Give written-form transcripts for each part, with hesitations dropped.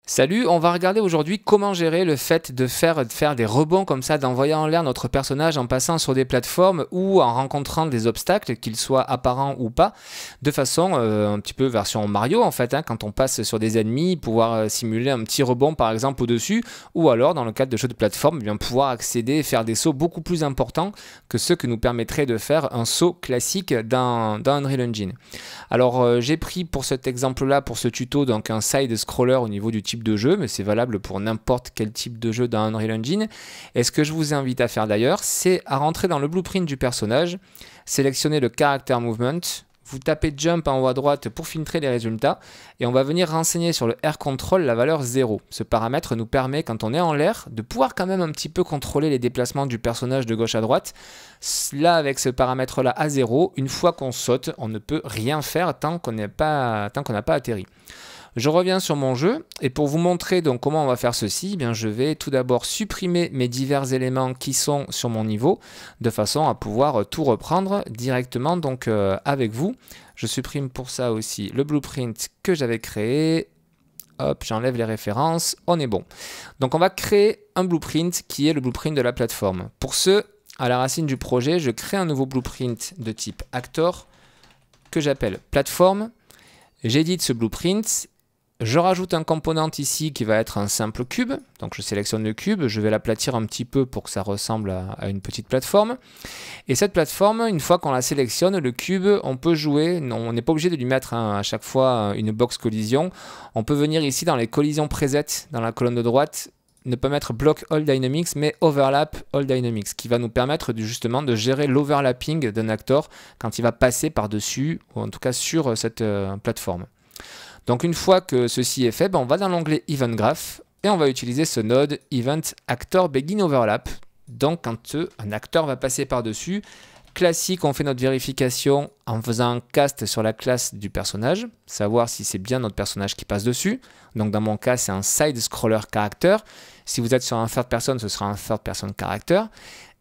Salut, on va regarder aujourd'hui comment gérer le fait de faire des rebonds comme ça, d'envoyer en l'air notre personnage en passant sur des plateformes ou en rencontrant des obstacles, qu'ils soient apparents ou pas, de façon un petit peu version Mario en fait, quand on passe sur des ennemis, pouvoir simuler un petit rebond par exemple au-dessus, ou alors dans le cadre de jeux de plateforme, bien pouvoir accéder et faire des sauts beaucoup plus importants que ceux que nous permettrait de faire un saut classique dans Unreal Engine. Alors j'ai pris pour cet exemple-là, pour ce tuto, donc un side-scroller au niveau du type de jeu, mais c'est valable pour n'importe quel type de jeu dans Unreal Engine. Et ce que je vous invite à faire d'ailleurs, c'est à rentrer dans le blueprint du personnage, sélectionner le Character Movement, vous tapez Jump en haut à droite pour filtrer les résultats, et on va venir renseigner sur le Air Control la valeur 0. Ce paramètre nous permet, quand on est en l'air, de pouvoir quand même un petit peu contrôler les déplacements du personnage de gauche à droite. Là, avec ce paramètre-là à 0, une fois qu'on saute, on ne peut rien faire tant qu'on n'a pas atterri. Je reviens sur mon jeu et pour vous montrer donc comment on va faire ceci, eh bien je vais tout d'abord supprimer mes divers éléments qui sont sur mon niveau de façon à pouvoir tout reprendre directement donc avec vous. Je supprime pour ça aussi le blueprint que j'avais créé. Hop, j'enlève les références, on est bon. Donc on va créer un blueprint qui est le blueprint de la plateforme. Pour ce, à la racine du projet, je crée un nouveau blueprint de type Actor que j'appelle plateforme. J'édite ce blueprint. Je rajoute un component ici qui va être un simple cube. Donc je sélectionne le cube, je vais l'aplatir un petit peu pour que ça ressemble à une petite plateforme. Et cette plateforme, une fois qu'on la sélectionne, le cube, on peut jouer, on n'est pas obligé de lui mettre à chaque fois une box collision. On peut venir ici dans les collisions presets, dans la colonne de droite, ne pas mettre Block All Dynamics, mais Overlap All Dynamics, qui va nous permettre justement de gérer l'overlapping d'un acteur quand il va passer par-dessus, ou en tout cas sur cette plateforme. Donc une fois que ceci est fait, on va dans l'onglet Event Graph et on va utiliser ce node Event Actor Begin Overlap. Donc quand un acteur va passer par-dessus, classique, on fait notre vérification en faisant un cast sur la classe du personnage, savoir si c'est bien notre personnage qui passe dessus. Donc dans mon cas, c'est un Side Scroller Character. Si vous êtes sur un third person, ce sera un third person character.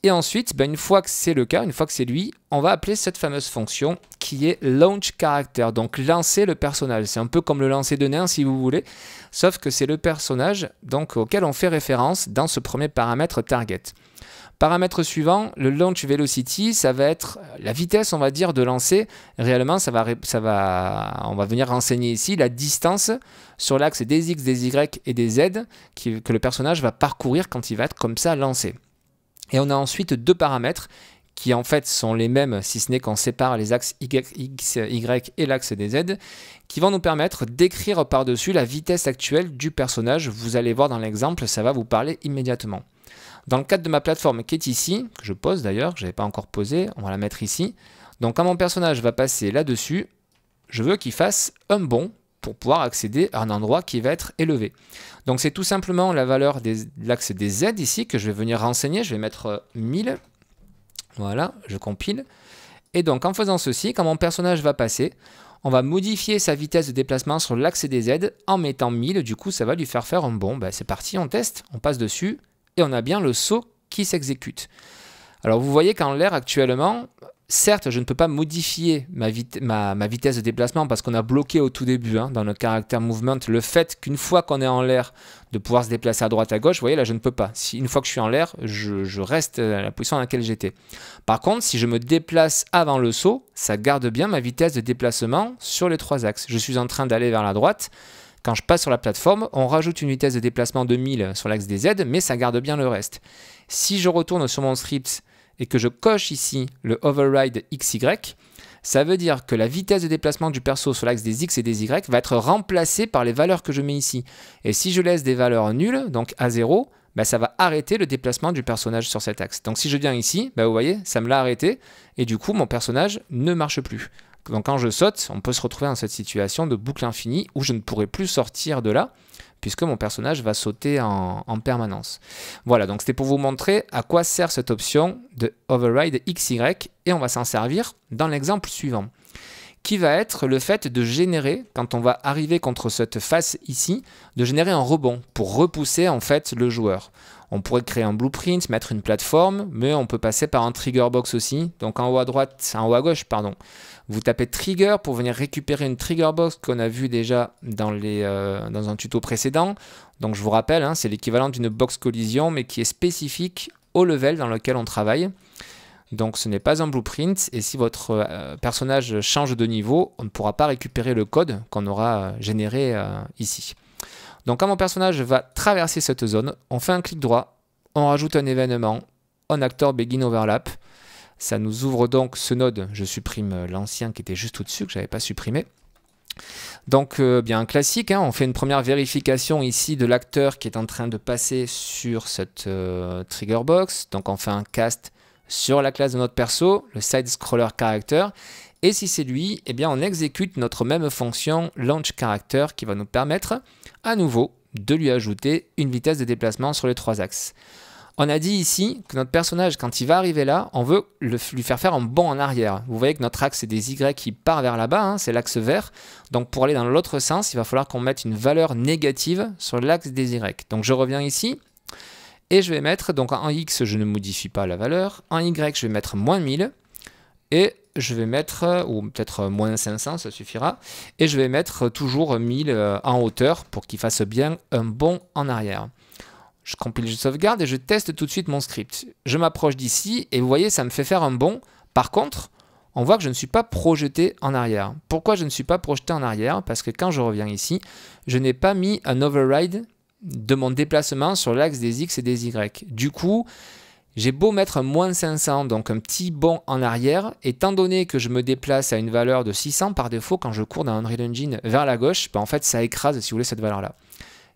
Et ensuite, une fois que c'est le cas, une fois que c'est lui, on va appeler cette fameuse fonction qui est Launch Character, donc lancer le personnage. C'est un peu comme le lancer de nain si vous voulez, sauf que c'est le personnage donc, auquel on fait référence dans ce premier paramètre target. Paramètre suivant, le Launch Velocity, ça va être la vitesse, on va dire, de lancer. Réellement, on va venir renseigner ici la distance sur l'axe des X, des Y et des Z que le personnage va parcourir quand il va être comme ça lancé. Et on a ensuite deux paramètres qui en fait sont les mêmes, si ce n'est qu'on sépare les axes X, Y et l'axe des Z, qui vont nous permettre d'écrire par-dessus la vitesse actuelle du personnage. Vous allez voir dans l'exemple, ça va vous parler immédiatement. Dans le cadre de ma plateforme qui est ici, que je pose d'ailleurs, que je n'avais pas encore posée, on va la mettre ici. Donc quand mon personnage va passer là-dessus, je veux qu'il fasse un bond pour pouvoir accéder à un endroit qui va être élevé. Donc c'est tout simplement la valeur de l'axe des Z ici que je vais venir renseigner. Je vais mettre 1000. Voilà, je compile. Et donc en faisant ceci, quand mon personnage va passer, on va modifier sa vitesse de déplacement sur l'axe des Z en mettant 1000. Du coup, ça va lui faire un bond. C'est parti, on teste, on passe dessus et on a bien le saut qui s'exécute. Alors vous voyez qu'en l'air actuellement, certes, je ne peux pas modifier ma vitesse de déplacement parce qu'on a bloqué au tout début dans notre Character Movement le fait qu'une fois qu'on est en l'air, de pouvoir se déplacer à droite à gauche. Vous voyez, là, je ne peux pas. Si une fois que je suis en l'air, je reste à la position dans laquelle j'étais. Par contre, si je me déplace avant le saut, ça garde bien ma vitesse de déplacement sur les trois axes. Je suis en train d'aller vers la droite. Quand je passe sur la plateforme, on rajoute une vitesse de déplacement de 1000 sur l'axe des Z, mais ça garde bien le reste. Si je retourne sur mon script et que je coche ici le Override XY, ça veut dire que la vitesse de déplacement du perso sur l'axe des X et des Y va être remplacée par les valeurs que je mets ici. Et si je laisse des valeurs nulles, donc à 0, ça va arrêter le déplacement du personnage sur cet axe. Donc si je viens ici, vous voyez, ça me l'a arrêté, et du coup mon personnage ne marche plus. Donc quand je saute, on peut se retrouver dans cette situation de boucle infinie où je ne pourrai plus sortir de là, puisque mon personnage va sauter en permanence. Voilà, donc c'était pour vous montrer à quoi sert cette option de Override XY, et on va s'en servir dans l'exemple suivant, qui va être le fait de générer, quand on va arriver contre cette face ici, de générer un rebond pour repousser en fait le joueur. On pourrait créer un blueprint, mettre une plateforme, mais on peut passer par un trigger box aussi. Donc en haut à droite, en haut à gauche, pardon. Vous tapez trigger pour venir récupérer une trigger box qu'on a vu déjà dans un tuto précédent. Donc je vous rappelle, hein, c'est l'équivalent d'une box collision, mais qui est spécifique au level dans lequel on travaille. Donc ce n'est pas un blueprint, et si votre personnage change de niveau, on ne pourra pas récupérer le code qu'on aura généré ici. Donc quand mon personnage va traverser cette zone, on fait un clic droit, on rajoute un événement, on actor begin overlap. Ça nous ouvre donc ce node, je supprime l'ancien qui était juste au-dessus, que je n'avais pas supprimé. Donc bien un classique, hein, on fait une première vérification ici de l'acteur qui est en train de passer sur cette trigger box. Donc on fait un cast sur la classe de notre perso, le side scroller character. Et si c'est lui, eh bien on exécute notre même fonction launch character qui va nous permettre à nouveau de lui ajouter une vitesse de déplacement sur les 3 axes. On a dit ici que notre personnage, quand il va arriver là, on veut lui faire faire un bond en arrière. Vous voyez que notre axe c'est des Y qui part vers là-bas, hein, c'est l'axe vert. Donc pour aller dans l'autre sens, il va falloir qu'on mette une valeur négative sur l'axe des Y. Donc je reviens ici et je vais mettre, donc en X je ne modifie pas la valeur, en Y je vais mettre moins 1000 et je vais mettre, ou peut-être moins 500, ça suffira, et je vais mettre toujours 1000 en hauteur pour qu'il fasse bien un bond en arrière. Je compile, je sauvegarde et je teste tout de suite mon script. Je m'approche d'ici et vous voyez, ça me fait faire un bond. Par contre, on voit que je ne suis pas projeté en arrière. Pourquoi je ne suis pas projeté en arrière? Parce que quand je reviens ici, je n'ai pas mis un override de mon déplacement sur l'axe des X et des Y. Du coup, j'ai beau mettre un moins 500, donc un petit bond en arrière, étant donné que je me déplace à une valeur de 600 par défaut, quand je cours dans Unreal Engine vers la gauche, ben en fait ça écrase, si vous voulez, cette valeur-là.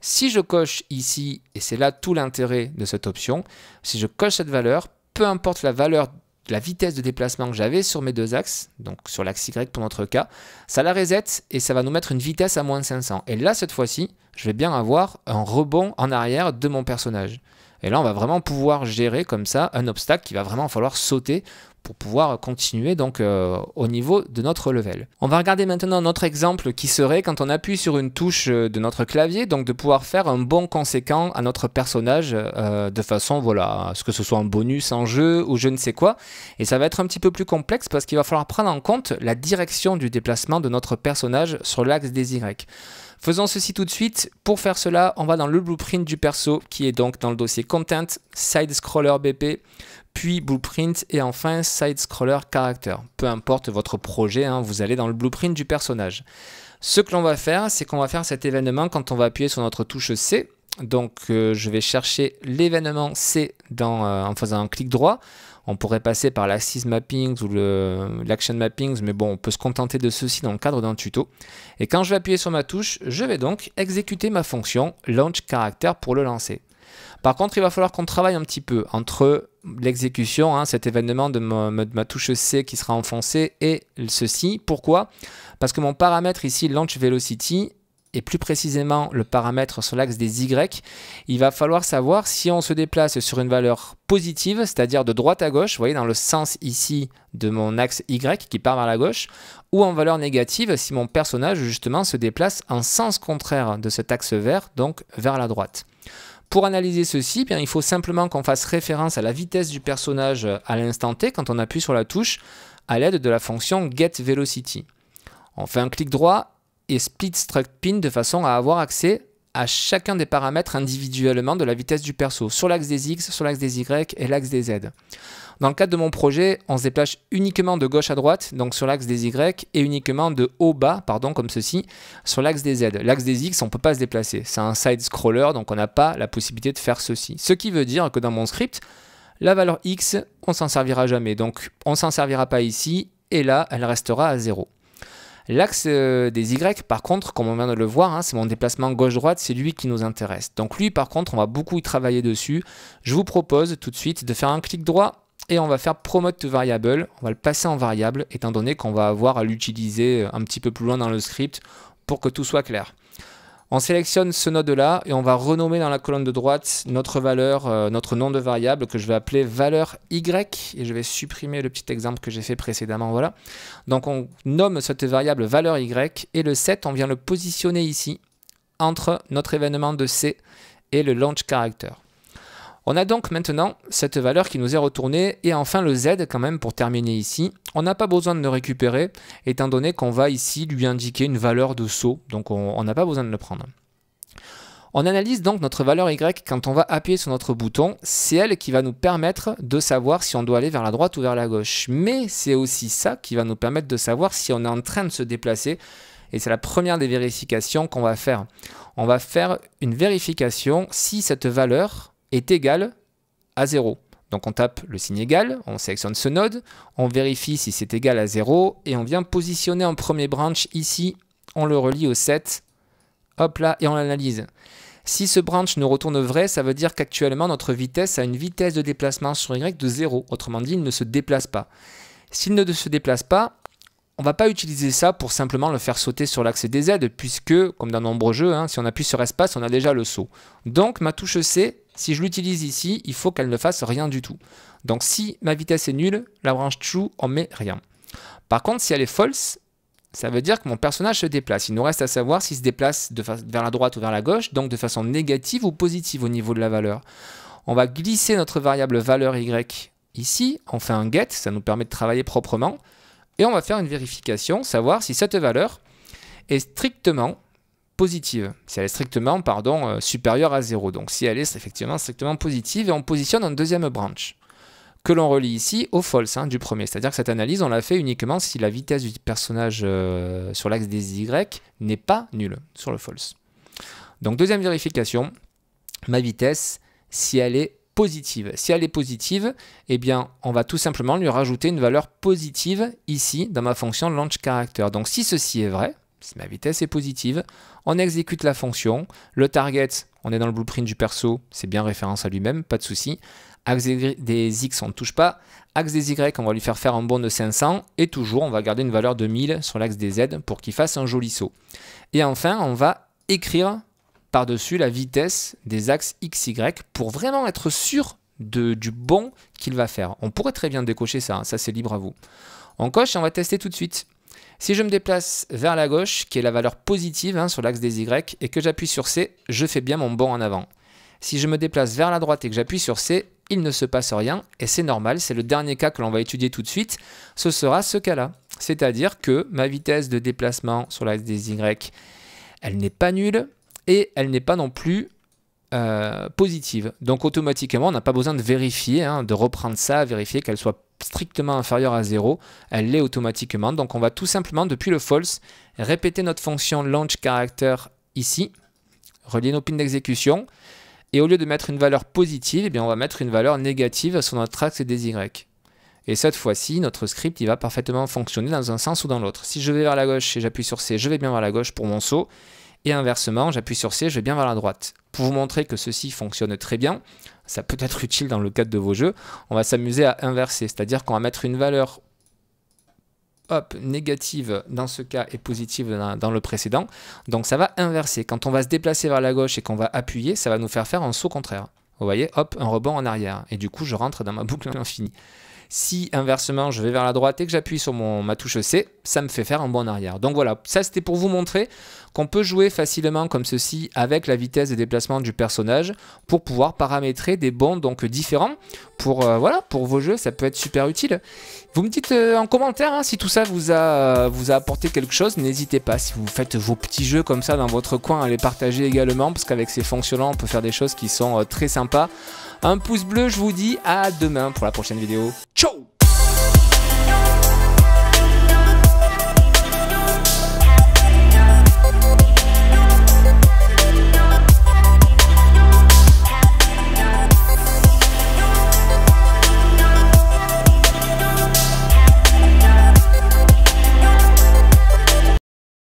Si je coche ici, et c'est là tout l'intérêt de cette option, si je coche cette valeur, peu importe la valeur, la vitesse de déplacement que j'avais sur mes 2 axes, donc sur l'axe Y pour notre cas, ça la reset et ça va nous mettre une vitesse à moins 500. Et là, cette fois-ci, je vais bien avoir un rebond en arrière de mon personnage. Et là, on va vraiment pouvoir gérer comme ça un obstacle qu'il va vraiment falloir sauter pour pouvoir continuer donc au niveau de notre level. On va regarder maintenant notre exemple qui serait quand on appuie sur une touche de notre clavier, donc de pouvoir faire un bond conséquent à notre personnage de façon, voilà, à ce que ce soit un bonus en jeu ou je ne sais quoi. Et ça va être un petit peu plus complexe parce qu'il va falloir prendre en compte la direction du déplacement de notre personnage sur l'axe des Y. Faisons ceci tout de suite. Pour faire cela, on va dans le blueprint du perso qui est donc dans le dossier Content, Side Scroller BP, puis Blueprint et enfin Side Scroller Character. Peu importe votre projet, hein, vous allez dans le blueprint du personnage. Ce que l'on va faire, c'est qu'on va faire cet événement quand on va appuyer sur notre touche C. Donc je vais chercher l'événement C en faisant un clic droit. On pourrait passer par l'Axis Mappings ou l'Action Mappings, mais bon, on peut se contenter de ceci dans le cadre d'un tuto. Et quand je vais appuyer sur ma touche, je vais donc exécuter ma fonction Launch Character pour le lancer. Par contre, il va falloir qu'on travaille un petit peu entre l'exécution, hein, cet événement de ma touche C qui sera enfoncée, et ceci. Pourquoi? Parce que mon paramètre ici, Launch Velocity, et plus précisément le paramètre sur l'axe des Y, il va falloir savoir si on se déplace sur une valeur positive, c'est-à-dire de droite à gauche, vous voyez dans le sens ici de mon axe Y qui part vers la gauche, ou en valeur négative si mon personnage justement se déplace en sens contraire de cet axe vert, donc vers la droite. Pour analyser ceci, bien, il faut simplement qu'on fasse référence à la vitesse du personnage à l'instant T quand on appuie sur la touche à l'aide de la fonction getVelocity. On fait un clic droit et split struct pin de façon à avoir accès à chacun des paramètres individuellement de la vitesse du perso, sur l'axe des X, sur l'axe des Y et l'axe des Z. Dans le cadre de mon projet, on se déplace uniquement de gauche à droite, donc sur l'axe des Y, et uniquement de haut bas, pardon, comme ceci, sur l'axe des Z. L'axe des X, on ne peut pas se déplacer. C'est un side scroller, donc on n'a pas la possibilité de faire ceci. Ce qui veut dire que dans mon script, la valeur X, on s'en servira jamais. Donc on ne s'en servira pas ici, et là, elle restera à 0. L'axe des Y, par contre, comme on vient de le voir, hein, c'est mon déplacement gauche-droite, c'est lui qui nous intéresse. Donc lui, par contre, on va beaucoup y travailler dessus. Je vous propose tout de suite de faire un clic droit et on va faire Promote to Variable. On va le passer en variable, étant donné qu'on va avoir à l'utiliser un petit peu plus loin dans le script pour que tout soit clair. On sélectionne ce node-là et on va renommer dans la colonne de droite notre valeur, notre nom de variable que je vais appeler valeur y et je vais supprimer le petit exemple que j'ai fait précédemment. Voilà. Donc on nomme cette variable valeur y et le set, on vient le positionner ici entre notre événement de C et le launch character. On a donc maintenant cette valeur qui nous est retournée et enfin le Z quand même pour terminer ici. On n'a pas besoin de le récupérer étant donné qu'on va ici lui indiquer une valeur de saut, donc on n'a pas besoin de le prendre. On analyse donc notre valeur Y quand on va appuyer sur notre bouton. C'est elle qui va nous permettre de savoir si on doit aller vers la droite ou vers la gauche. Mais c'est aussi ça qui va nous permettre de savoir si on est en train de se déplacer. Et c'est la première des vérifications qu'on va faire. On va faire une vérification si cette valeur est égale à 0. Donc on tape le signe égal, on sélectionne ce node, on vérifie si c'est égal à 0 et on vient positionner en premier branch ici, on le relie au set, hop là, et on l'analyse. Si ce branch nous retourne vrai, ça veut dire qu'actuellement notre vitesse a une vitesse de déplacement sur Y de 0. Autrement dit, il ne se déplace pas. S'il ne se déplace pas, on ne va pas utiliser ça pour simplement le faire sauter sur l'axe des Z, puisque, comme dans de nombreux jeux, si on appuie sur espace, on a déjà le saut. Donc ma touche C, si je l'utilise ici, il faut qu'elle ne fasse rien du tout. Donc si ma vitesse est nulle, la branche true, on met rien. Par contre, si elle est false, ça veut dire que mon personnage se déplace. Il nous reste à savoir s'il se déplace vers la droite ou vers la gauche, donc de façon négative ou positive au niveau de la valeur. On va glisser notre variable valeur Y ici, on fait un get, ça nous permet de travailler proprement. Et on va faire une vérification, savoir si cette valeur est strictement positive. Si elle est strictement, supérieure à 0. Donc si elle est effectivement strictement positive, et on positionne un deuxième branch que l'on relie ici au false du premier. C'est-à-dire que cette analyse, on l'a fait uniquement si la vitesse du personnage sur l'axe des Y n'est pas nulle sur le false. Donc deuxième vérification, ma vitesse, si elle est positive. Si elle est positive, eh bien, on va tout simplement lui rajouter une valeur positive ici dans ma fonction launch character. Donc si ceci est vrai, si ma vitesse est positive, on exécute la fonction. Le target, on est dans le blueprint du perso, c'est bien référence à lui-même, pas de souci. Axe des X, on ne touche pas. Axe des Y, on va lui faire un bond de 500. Et toujours, on va garder une valeur de 1000 sur l'axe des Z pour qu'il fasse un joli saut. Et enfin, on va écrire par-dessus la vitesse des axes XY pour vraiment être sûr du bond qu'il va faire. On pourrait très bien décocher ça, ça c'est libre à vous. On coche et on va tester tout de suite. Si je me déplace vers la gauche, qui est la valeur positive sur l'axe des Y, et que j'appuie sur C, je fais bien mon bond en avant. Si je me déplace vers la droite et que j'appuie sur C, il ne se passe rien, et c'est normal, c'est le dernier cas que l'on va étudier tout de suite, ce sera ce cas-là. C'est-à-dire que ma vitesse de déplacement sur l'axe des Y, elle n'est pas nulle, et elle n'est pas non plus positive. Donc automatiquement, on n'a pas besoin de vérifier, de reprendre ça, vérifier qu'elle soit strictement inférieure à 0. Elle l'est automatiquement. Donc on va tout simplement, depuis le false, répéter notre fonction launch character ici, relier nos pins d'exécution, et au lieu de mettre une valeur positive, eh bien, on va mettre une valeur négative sur notre axe des Y. Et cette fois-ci, notre script il va parfaitement fonctionner dans un sens ou dans l'autre. Si je vais vers la gauche et j'appuie sur C, je vais bien vers la gauche pour mon saut. Et inversement, j'appuie sur C, je vais bien vers la droite. Pour vous montrer que ceci fonctionne très bien, ça peut être utile dans le cadre de vos jeux, on va s'amuser à inverser, c'est-à-dire qu'on va mettre une valeur négative dans ce cas et positive dans le précédent. Donc ça va inverser. Quand on va se déplacer vers la gauche et qu'on va appuyer, ça va nous faire un saut contraire. Vous voyez, hop, un rebond en arrière. Et du coup, je rentre dans ma boucle infinie. Si inversement je vais vers la droite et que j'appuie sur ma touche C, ça me fait faire un bond en arrière. Donc voilà, ça c'était pour vous montrer qu'on peut jouer facilement comme ceci avec la vitesse de déplacement du personnage pour pouvoir paramétrer des bonds donc différents. Pour vos jeux, ça peut être super utile. Vous me dites en commentaire si tout ça vous a apporté quelque chose. N'hésitez pas, si vous faites vos petits jeux comme ça dans votre coin, à les partager également, parce qu'avec ces fonctions-là, on peut faire des choses qui sont très sympas. Un pouce bleu, je vous dis à demain pour la prochaine vidéo. Ciao!